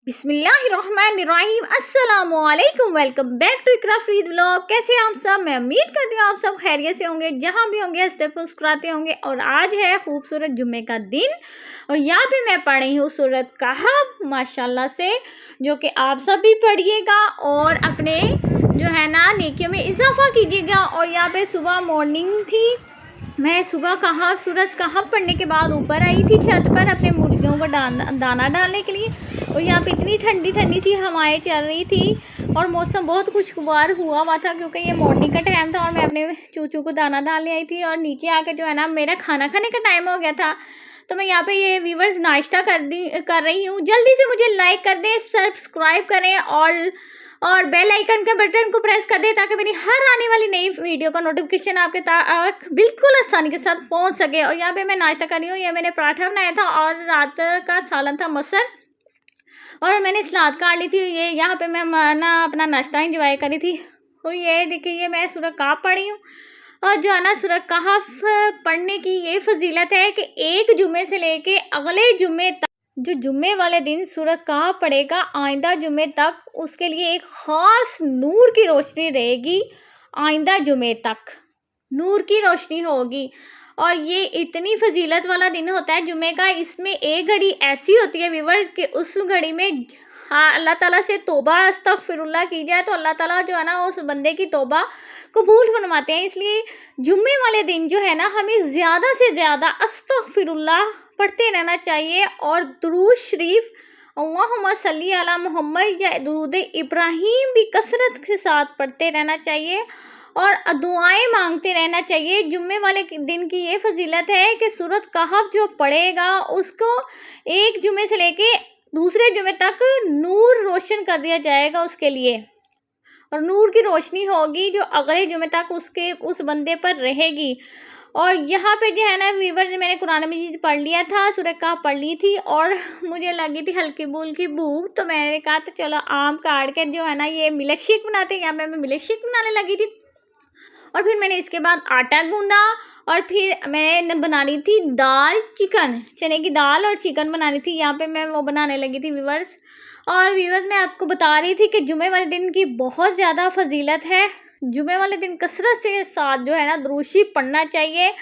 बिस्मिल्लाहिर्रहमानिर्रहीम अस्सलामुअलैकुम। Welcome back to Iqra Farid vlog. कैसे हैं आप सब? मैं उम्मीद करती हूँ आप सब खैरियत से होंगे, जहाँ भी होंगे हंसते मुस्कुराते होंगे। और आज है खूबसूरत जुम्मे का दिन और यहाँ पे मैं पढ़ रही हूँ सूरत कहफ माशाल्लाह से, जो कि आप सब भी पढ़िएगा और अपने जो है ना नेकियों में इजाफा कीजिएगा। और यहाँ पे सुबह मॉर्निंग थी, मैं सुबह कहफ सूरत कहफ पढ़ने के बाद ऊपर आई थी छत पर अपने मुर्गियों को दाना डालने के लिए। और यहाँ पे इतनी ठंडी ठंडी सी हवाएं चल रही थी और मौसम बहुत खुशगवार हुआ था, क्योंकि ये मॉर्निंग का टाइम था और मैं अपने चूचू को दाना डालने आई थी। और नीचे आके जो है ना मेरा खाना खाने का टाइम हो गया था, तो मैं यहाँ पे ये व्यूवर्स नाश्ता कर रही हूँ। जल्दी से मुझे लाइक कर दें, सब्सक्राइब करें और बेल आइकन के बटन को प्रेस कर दें, ताकि मेरी हर आने वाली नई वीडियो का नोटिफिकेशन आपके तक बिल्कुल आसानी के साथ पहुँच सके। और यहाँ पे मैं नाश्ता कर रही हूँ। ये मैंने पराठा बनाया था और रात का सालन था मसर, और मैंने सलाद काट ली थी। ये यहाँ पे मैं ना अपना नाश्ता इंजॉय करी थी। तो ये देखिए, ये मैं सूरह कहफ पढ़ी हूँ। और जो है ना सूरह कहफ पढ़ने की ये फजीलत है कि एक जुम्मे से लेके अगले जुम्मे तक, जो जुम्मे वाले दिन सूरह कहफ पढ़ेगा आइंदा जुम्मे तक, उसके लिए एक ख़ास नूर की रोशनी रहेगी। आइंदा जुम्मे तक नूर की रोशनी होगी। और ये इतनी फजीलत वाला दिन होता है जुम्मे का। इसमें एक घड़ी ऐसी होती है व्यूवर्स कि उस घड़ी में अल्लाह ताला से तौबा अस्तगफिरुल्लाह की जाए तो अल्लाह ताला जो है ना उस बंदे की तौबा कबूल फरमाते हैं। इसलिए जुम्मे वाले दिन जो है ना हमें ज़्यादा से ज़्यादा अस्तगफिरुल्लाह पढ़ते रहना चाहिए और दुरूद शरीफ अल्लाहुम्मा सल्ली अला मुहम्मद या दुरूद इब्राहीम भी कसरत के साथ पढ़ते रहना चाहिए और दुआएं मांगते रहना चाहिए। जुम्मे वाले दिन की ये फजीलत है कि सूरत कहफ जो पढ़ेगा उसको एक जुम्मे से लेके दूसरे जुम्मे तक नूर रोशन कर दिया जाएगा उसके लिए, और नूर की रोशनी होगी जो अगले जुम्मे तक उस बंदे पर रहेगी। और यहाँ पे जो है ना वीवर, मैंने कुरान मजीद पढ़ लिया था, सूरह कहफ पढ़ ली थी और मुझे लगी थी हल्की फुल्की भूख, तो मैंने कहा तो चलो आम काट के जो है ना ये मिल्क शेक बनाते हैं। यहाँ पे मैं मिल्क शेक बनाने लगी थी। और फिर मैंने इसके बाद आटा गूंदा और फिर मैंने बनानी थी दाल चिकन, चने की दाल और चिकन बनानी थी। यहाँ पे मैं वो बनाने लगी थी व्यूवर्स। और व्यूवर्स मैं आपको बता रही थी कि जुमे वाले दिन की बहुत ज़्यादा फजीलत है। जुमे वाले दिन कसरत से साथ जो है ना दुरूद शरीफ पढ़ना चाहिए,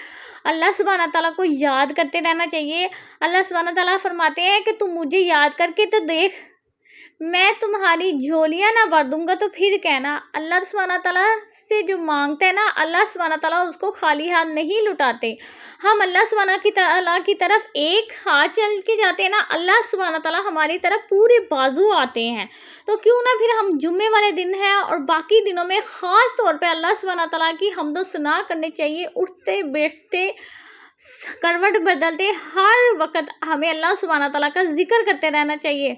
अल्लाह सुब्हाना ताला को याद करते रहना चाहिए। अल्लाह सुब्हाना ताला फरमाते हैं कि तुम मुझे याद करके तो देख, मैं तुम्हारी झोलियां ना भर दूंगा तो फिर कहना। अल्लाह सुब्हाना ताला से जो मांगते हैं ना, अल्लाह सुब्हाना ताला उसको खाली हाथ नहीं लुटाते। हम अल्लाह सुब्हाना ताला की तरफ एक हाथ चल के जाते हैं ना, अल्लाह सुब्हाना ताला हमारी तरफ पूरे बाजू आते हैं। तो क्यों ना फिर हम जुम्मे वाले दिन हैं और बाकी दिनों में ख़ास तौर पे अल्लाह सुब्हाना ताला की हम्दो सना करनी चाहिए। उठते बैठते करवट बदलते हर वक्त हमें अल्लाह सुब्हाना ताला का जिक्र करते रहना चाहिए,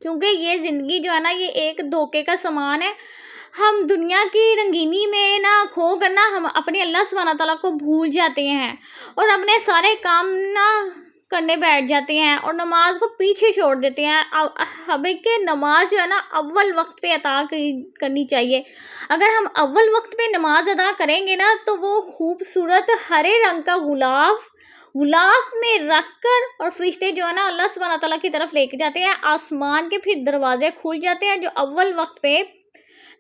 क्योंकि ये ज़िंदगी जो है ना ये एक धोखे का समान है। हम दुनिया की रंगीनी में ना खो कर ना हम अपने अल्लाह सुब्हाना ताला को भूल जाते हैं और अपने सारे काम ना करने बैठ जाते हैं और नमाज को पीछे छोड़ देते हैं। हमें के नमाज जो है ना अव्वल वक्त पे अता करनी चाहिए। अगर हम अव्वल वक्त पे नमाज अदा करेंगे ना तो वो खूबसूरत हरे रंग का गुलाब में रख कर और फरिश्ते जो है ना अल्लाह सुब्हाना ताला की तरफ लेके जाते हैं। आसमान के फिर दरवाजे खुल जाते हैं जो अव्वल वक्त पे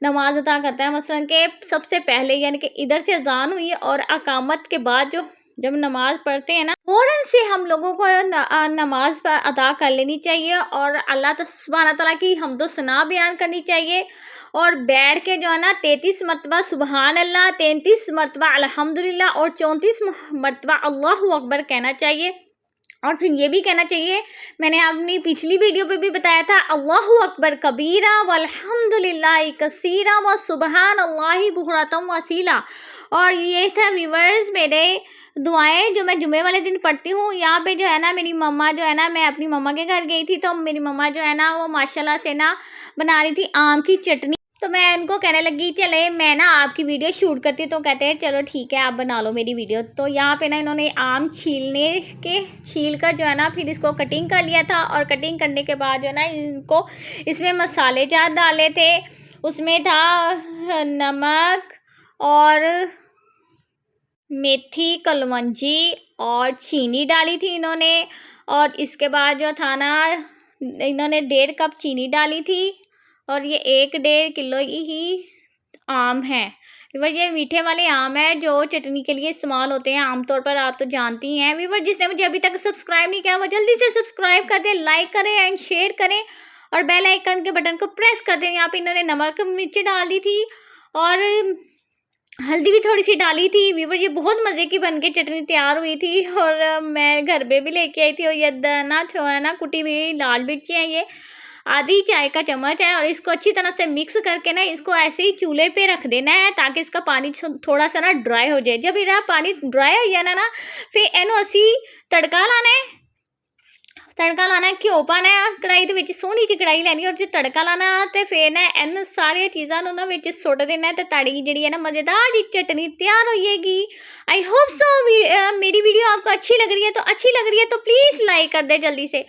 नमाज अदा करता है। मसलन के सबसे पहले यानी कि इधर से अजान हुई और अकामत के बाद जब नमाज पढ़ते हैं ना फ़ौरन से हम लोगों को नमाज अदा कर लेनी चाहिए और अल्लाह सुब्हाना ताला की हम्दो सना बयान करनी चाहिए। और बैठ के जो है ना 33 मरतबा सुबहान अल्लाह, 33 मरतबा अल्हम्दुलिल्लाह और 34 मरतबा अल्लाहु अकबर कहना चाहिए। और फिर ये भी कहना चाहिए, मैंने अपनी पिछली वीडियो पे भी बताया था, अल्लाहु अकबर कबीरा वल्हम्दुलिल्लाह कसीरा व सुबहान अल्लाहि बुकरतम वसीला। और ये था व्यूवर्स मेरे दुआएं जो मैं जुमे वाले दिन पढ़ती हूँ। यहाँ पे जो है ना मेरी मम्मा जो है ना, मैं अपनी मम्मा के घर गई थी तो मेरी मम्मा जो है ना वो माशाल्लाह से ना बना रही थी आम की चटनी। तो मैं इनको कहने लगी चले मैं ना आपकी वीडियो शूट करती हूँ, तो कहते हैं चलो ठीक है आप बना लो मेरी वीडियो। तो यहाँ पे ना इन्होंने आम छील कर जो है ना फिर इसको कटिंग कर लिया था और कटिंग करने के बाद जो है ना इनको इसमें मसाले जात डाले थे। उसमें था नमक और मेथी, कलवंजी और चीनी डाली थी इन्होंने। और इसके बाद जो था ना इन्होंने 1.5 कप चीनी डाली थी और ये 1-1.5 किलो ही आम है। वीवर ये मीठे वाले आम है जो चटनी के लिए इस्तेमाल होते हैं आमतौर पर, आप तो जानती हैं। वीवर जिसने मुझे अभी तक सब्सक्राइब नहीं किया वो जल्दी से सब्सक्राइब कर दें, लाइक करें एंड शेयर करें और बेल आइकन के बटन को प्रेस कर दें। यहाँ पे इन्होंने नमक मिर्च डाल दी थी और हल्दी भी थोड़ी सी डाली थी। वीवर ये बहुत मज़े की बन के चटनी तैयार हुई थी और मैं घर पे भी लेके आई थी। और ये ना जो है ना कुटी हुई लाल मिर्ची है, ये आधी चाय का चम्मच है और इसको अच्छी तरह से मिक्स करके ना इसको ऐसे ही चूल्हे पे रख देना है ताकि इसका पानी थोड़ा सा ना ड्राई हो जाए। जब ये पानी ड्राई हो जाए ना फिर इनू असी तड़का लाना है। तड़का लाना है, घ्यो पाना है कढ़ाई दे विच, सोहनी जी कढ़ाई लैनी और जे तड़का लाना तो फिर ना इन सारिया चीज़ों ना विच सुट देना है तो ताड़ी जी है ना मज़ेदार जी चटनी तैयार हो जाएगी। आई होप सो मेरी वीडियो आपको अच्छी लग रही है तो प्लीज़ लाइक कर दे जल्दी से।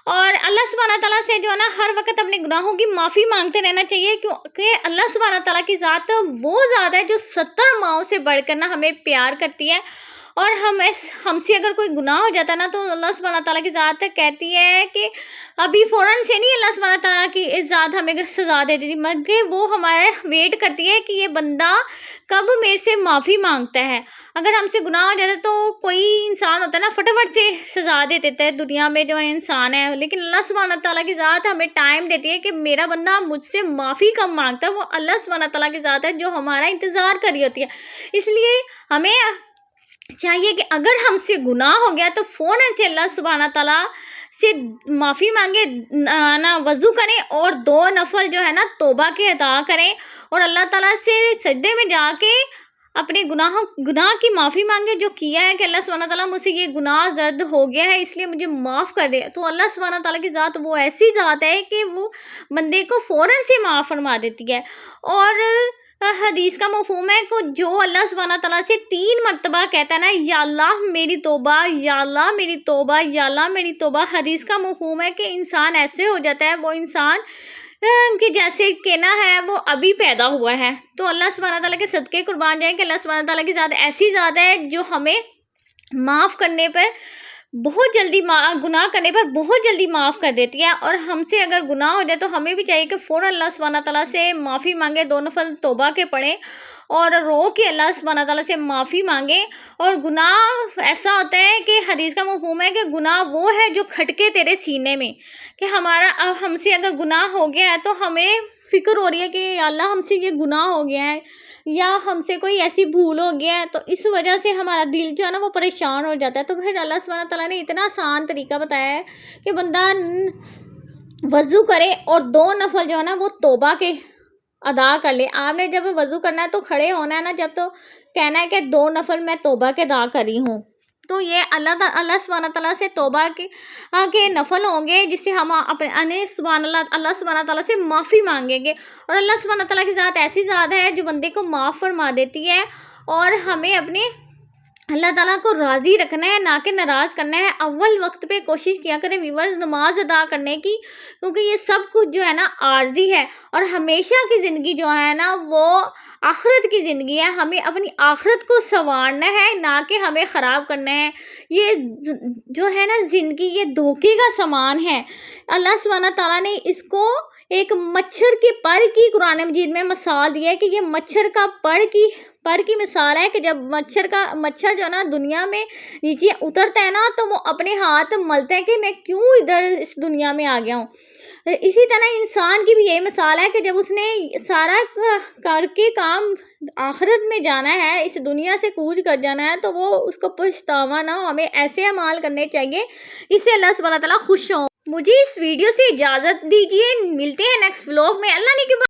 और अल्लाह सुब्हाना तआला से जो है ना हर वक्त अपने गुनाहों की माफ़ी मांगते रहना चाहिए, क्योंकि अल्लाह सुब्हाना तआला की ज़ात वो ज़ात है जो 70 माओं से बढ़कर ना हमें प्यार करती है। और हमसे अगर कोई गुनाह हो जाता ना तो अल्लाह सुब्हाना तआला की ज़ात कहती है कि अभी फ़ौरन से नहीं अल्लाह सुब्हाना तआला की इस ज़ात हमें सज़ा देती थी, मगर वो हमारे वेट करती है कि ये बंदा कब मेरे से माफ़ी मांगता है। अगर हमसे गुनाह हो जाता तो कोई इंसान होता है ना फटाफट से सज़ा दे देता है दुनिया में जो इंसान है, लेकिन अल्लाह सुब्हाना तआला की ज़ात हमें टाइम देती है कि मेरा बंदा मुझसे माफ़ी कब मांगता है। वो अल्लाह सुब्हाना तआला की ज़ात है जो हमारा इंतज़ार कर रही होती है। इसलिए हमें चाहिए कि अगर हमसे गुनाह हो गया तो फ़ौरन से अल्लाह सुब्हाना तआला से माफ़ी मांगे, ना वज़ू करें और 2 नफल जो है ना तौबा के अदा करें और अल्लाह ताला से सजदे में जाके अपने गुनाह की माफ़ी मांगे जो किया है कि अल्लाह सुब्हाना तआला मुझसे ये गुनाह ज़र्द हो गया है इसलिए मुझे माफ़ कर दे। तो अल्लाह सुब्हाना तआला की ज़ात वो ऐसी ज़ात है कि वो बंदे को फ़ौरन से माफ़ फरमा देती है। और हदीस का मफ़हूम है कि जो अल्लाह सुब्हाना तआला से 3 मरतबा कहता है ना या अल्लाह मेरी तौबा, या अल्लाह मेरी तौबा, या अल्लाह मेरी तौबा, हदीस का मफ़हूम है कि इंसान ऐसे हो जाता है वो इंसान कि जैसे कि ना है वो अभी पैदा हुआ है। तो अल्लाह सुब्हाना तआला के सदके कुर्बान जाए कि अल्लाह सुब्हाना तआला की ज़ात ऐसी ज़ात है जो हमें माफ़ करने पर बहुत जल्दी गुनाह करने पर बहुत जल्दी माफ़ कर देती है। और हमसे अगर गुनाह हो जाए तो हमें भी चाहिए कि फ़ौरन अल्लाह सुब्हाना तआला से माफ़ी मांगे, 2 नफल तौबा के पढ़ें और रो के अल्लाह सुब्हाना तआला से माफ़ी मांगे। और गुनाह ऐसा होता है कि हदीस का मफ़हूम है कि गुनाह वो है जो खटके तेरे सीने में, कि हमसे अगर गुनाह हो गया है तो हमें फ़िक्र हो रही है कि अल्लाह हमसे ये गुनाह हो गया है या हमसे कोई ऐसी भूल हो गया है, तो इस वजह से हमारा दिल जो है ना वो परेशान हो जाता है। तो फिर अल्लाह सुब्हाना तआला ने इतना आसान तरीका बताया है कि बंदा वज़ू करे और 2 नफल जो है ना वो तौबा के अदा कर ले। आपने जब वज़ू करना है तो खड़े होना है ना, जब तो कहना है कि 2 नफल मैं तौबा के अदा करी हूँ। तो ये अल्लाह सुब्हाना तआला से तौबा के नफल होंगे जिससे हम अपने अल्लाह सुब्हाना तआला से माफ़ी मांगेंगे। और अल्लाह सुब्हाना तआला की ज़ात ऐसी ज़ात है जो बंदे को माफ़ फरमा देती है। और हमें अपने अल्लाह ताला को राज़ी रखना है, ना कि नाराज़ करना है। अव्वल वक्त पे कोशिश किया करें व्यूअर्स नमाज अदा करने की, क्योंकि ये सब कुछ जो है ना आर्जी है और हमेशा की ज़िंदगी जो है ना वो आखिरत की ज़िंदगी है। हमें अपनी आखिरत को संवारना है, ना कि हमें ख़राब करना है। ये जो है ना ज़िंदगी ये धोखे का सामान है। अल्लाह सुब्हाना ताला ने इसको एक मच्छर के पर की कुरान मजीद में मिसाल दी है कि ये मच्छर का पर की मिसाल है कि जब मच्छर जो है ना दुनिया में नीचे उतरता है ना तो वो अपने हाथ मलता है कि मैं क्यों इधर इस दुनिया में आ गया हूँ। इसी तरह इंसान की भी यही मिसाल है कि जब उसने सारा करके काम आखिरत में जाना है, इस दुनिया से कूच कर जाना है, तो वो उसको पछतावा ना हो। हमें ऐसे अमाल करने चाहिए जिससे अल्लाह सुब्हाना तआला खुश हो। मुझे इस वीडियो से इजाज़त दीजिए, मिलते हैं नेक्स्ट व्लॉग में। अल्लाह ने